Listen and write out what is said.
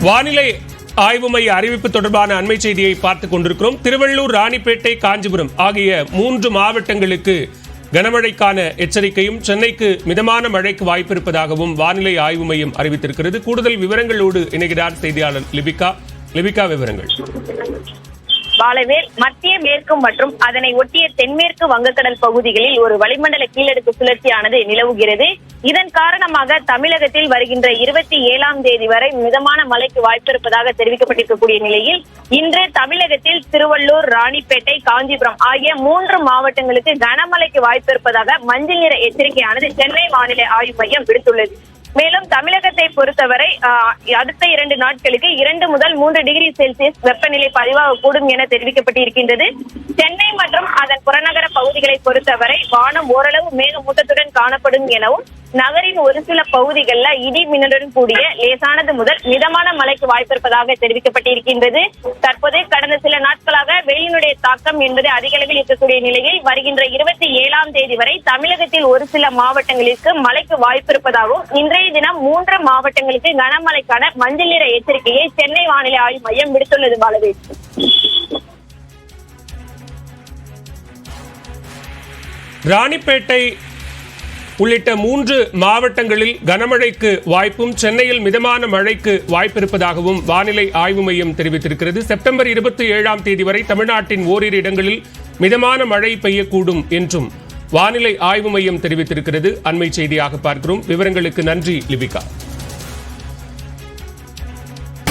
வானிலை ஆய்வு மைய அறிவிப்பு தொடர்பான அண்மை செய்தியை பார்த்துக் கொண்டிருக்கிறோம். திருவள்ளூர், ராணிப்பேட்டை, காஞ்சிபுரம் ஆகிய 3 மாவட்டங்களுக்கு கனமழைக்கான எச்சரிக்கையும், சென்னைக்கு மிதமான மழைக்கு வாய்ப்பு இருப்பதாகவும் வானிலை ஆய்வு மையம் அறிவித்திருக்கிறது. கூடுதல் விவரங்களோடு இணைகிறார் செய்தியாளர் லிபிகா. விவரங்கள். பாலவேல், மத்திய மேற்கு மற்றும் அதனை ஒட்டிய தென்மேற்கு வங்கக்கடல் பகுதிகளில் ஒரு வளிமண்டல கீழடுக்கு சுழற்சியானது நிலவுகிறது. இதன் காரணமாக தமிழகத்தில் வருகின்ற 27ஆம் தேதி வரை மிதமான மழைக்கு வாய்ப்பு இருப்பதாக தெரிவிக்கப்பட்டிருக்கக்கூடிய நிலையில் இன்று தமிழகத்தில் திருவள்ளூர், ராணிப்பேட்டை, காஞ்சிபுரம் ஆகிய 3 மாவட்டங்களுக்கு கனமழைக்கு வாய்ப்பு இருப்பதாக மஞ்சள் நிற எச்சரிக்கையானது சென்னை வானிலை ஆய்வு மையம் விடுத்துள்ளது. மேலும் தமிழகத்தை பொறுத்தவரை அடுத்த 2 நாட்களுக்கு 2 முதல் 3 டிகிரி செல்சியஸ் வெப்பநிலை பதிவாகக்கூடும் என தெரிவிக்கப்பட்டிருக்கின்றது. சென்னை மற்றும் அதன் புறநகர பகுதிகளை பொறுத்தவரை வானம் ஓரளவு மேகமூட்டத்துடன் காணப்படும் எனவும், நகரின் ஒரு சில பகுதிகளில் இடி மின்னலுடன் கூடிய லேசானது முதல் மிதமான மழைக்கு வாய்ப்பு இருப்பதாக தெரிவிக்கப்பட்டிருக்கின்றது. தற்போது கடந்த சில நாட்களாக வெயிலினுடைய தாக்கம் என்பது அதிக அளவில் இருக்கக்கூடிய நிலையில் வருகின்ற 27ஆம் தேதி வரை தமிழகத்தில் ஒரு சில மாவட்டங்களுக்கு மழைக்கு வாய்ப்பு இருப்பதாகவும், இன்றைய தினம் 3 மாவட்டங்களுக்கு கனமழைக்கான மஞ்சள் நிற எச்சரிக்கையை சென்னை வானிலை ஆய்வு மையம் விடுத்துள்ளது. பாலவேல், ராணிப்பேட்டை உள்ளிட்ட 3 மாவட்டங்களில் கனமழைக்கு வாய்ப்பும், சென்னையில் மிதமான மழைக்கு வாய்ப்பு இருப்பதாகவும் வானிலை ஆய்வு மையம் தெரிவித்திருக்கிறது. செப்டம்பர் 27ஆம் தேதி வரை தமிழ்நாட்டின் ஓரிரு இடங்களில் மிதமான மழை பெய்யக்கூடும் என்றும் வானிலை ஆய்வு மையம் தெரிவித்திருக்கிறது. அண்மை செய்தியாக பார்க்கிறோம். விவரங்களுக்கு நன்றி லிபிகா.